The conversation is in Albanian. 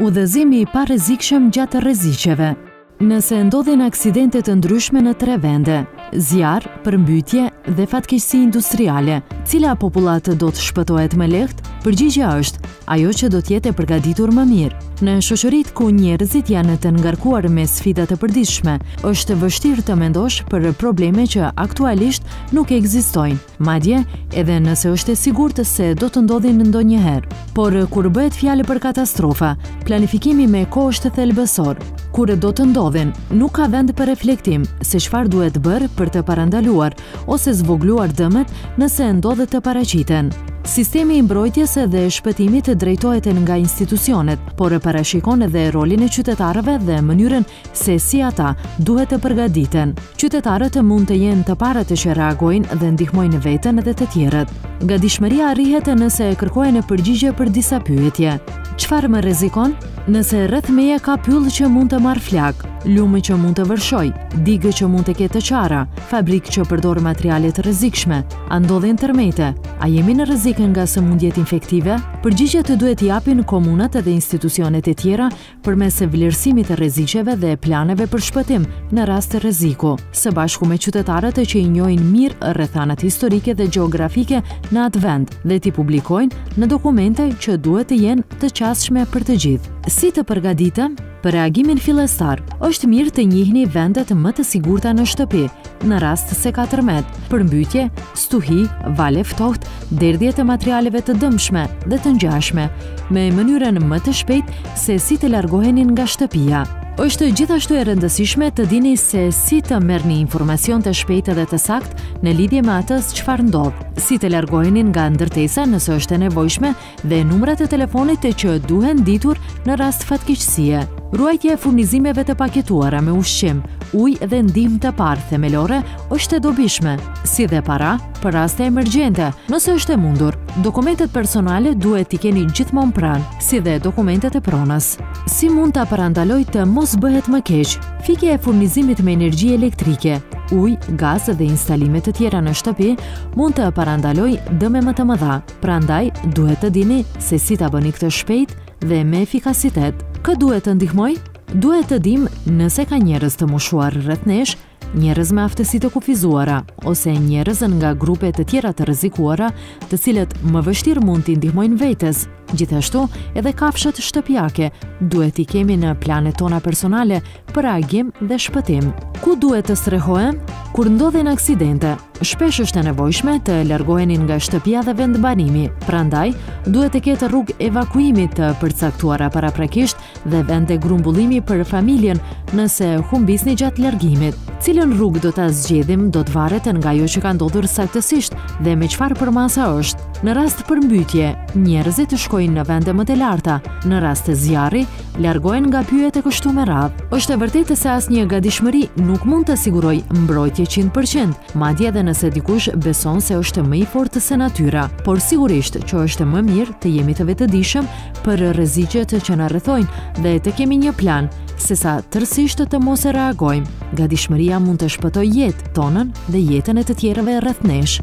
Udhëzimi i parrezikshëm gjatë rreziqeve. Nëse ndodhin aksidente të ndryshme në 3 vende, zjarr, përmbytje dhe fatkeqësi industriale, cila popullatë do të shpëtohet më lehtë? Përgjigjja është ajo që do të jetë e përgatitur më mirë. Në shoqëritë ku njerëzit janë të ngarkuar me sfida të përditshme, është vështirë të mendosh për probleme që aktualisht nuk ekzistojnë, madje edhe nëse është e sigurt se do të ndodhin ndonjëherë. Por kur bëhet fjalë për katastrofa, planifikimi me kohë është thelbësor. Kur do të ndodhin, nuk ka vend për reflektim se çfarë duhet bërë për të parandaluar ose zvogluar dëmet nëse ndodhet të paraqiten. Sistemi i mbrojtjes dhe shpëtimit drejtohet nga institucionet, por parashikon edhe rolin e qytetarëve dhe mënyrën se si ata duhet të përgatiten. Qytetarët mund të jenë të parët që reagojnë dhe ndihmojnë veten dhe të tjerët. Gatishmëria arrihet nëse kërkohen përgjigje për disa pyetje. Çfarë më rrezikon? Nëse rreth meje ka pyll që mund të marrë flak, lumë që mund të vërshoj, digë që mund të ketë qara, fabrikë që përdor materiale të rrezikshme, a ndodhin tërmete, a jemi në rrezik nga sëmundjet infektive? Përgjigjet duhet i japin komunat dhe institucionet e tjera përmes vlerësimit të rreziqeve dhe planeve për shpëtim në rast të rreziku, së bashku me qytetarët që i njohin mirë rrethanat historike dhe gjeografike në atë vend dhe t'i publikojnë në dokumente që duhet të jenë të qasshme për të gjithë. Si të përgatitem? Për reagimin fillestar, është mirë të njihni vendet më të sigurta në shtëpi, në rast se ka tërmet, përmbytje, stuhi, vale ftohtë, derdhje të materialeve të dëmshme dhe të ngjashme, me mënyrën më të shpejtë se si të largohenin nga shtëpia. Është gjithashtu e rëndësishme të dini se si të merrni informacion të shpejtë dhe të saktë në lidhje me atë çfarë ndodh, si të largoheni nga ndërtesa nëse është e nevojshme dhe numrat e telefonit që duhen ditur në rast fatkeqësie. Ruajtja e furnizimeve të paketuara me ushqim, ujë dhe ndihmë të parë themelore është e dobishme, si dhe para për raste emergjente, nëse është e mundur. Dokumentet personale duhet t'i keni gjithmonë pranë, si dhe dokumentet e pronës. Si mund ta parandaloj të mos bëhet më keq? Fikja e furnizimit me energji elektrike, ujë, gaz dhe instalime të tjera në shtëpi mund të parandaloj dëme më të mëdha. Prandaj, duhet të dini se si ta bëni këtë shpejt dhe me efikasitet. Kë duhet të ndihmoj? Duhet të dim nëse ka njerëz të moshuar rreth nesh, njerëz me aftësi të kufizuara, ose njerëz nga grupe të tjera të rrezikuara, të cilët më vështirë mund t'i ndihmojnë vetes. Gjithashtu, edhe kafshët shtëpiake duhet t'i kemi në planet tona personale për reagim dhe shpëtim. Ku duhet të strehohem? Kur ndodhin aksidente, shpesh është e nevojshme të largohenin nga shtëpia dhe vendbanimi. Prandaj, duhet të ketë rrugë evakuimi të përcaktuara paraprakisht dhe vende grumbullimi për familjen nëse humbisni gjatë largimit. Cilën rrugë do ta zgjedhim do të varet nga ajo që ka ndodhur saktësisht dhe me çfarë përmasa është. Në rast përmbytje, njerëzit shkojnë në vende më të larta. Në rast të zjarri, largohen nga pyjet e kështu me radhë. Është e vërtetë se asnjë gatishmëri nuk mund të sigurojë mbrojtje 100%, madje edhe nëse dikush beson se është më i fortë se natyra, por sigurisht që është më mirë të jemi të vetëdijshëm për rreziqet që na rrethojnë dhe të kemi një plan, sesa tërësisht të mos e reagojmë. Gatishmëria mund të shpëtojë jetën tonën dhe jetën e të tjerëve rreth nesh.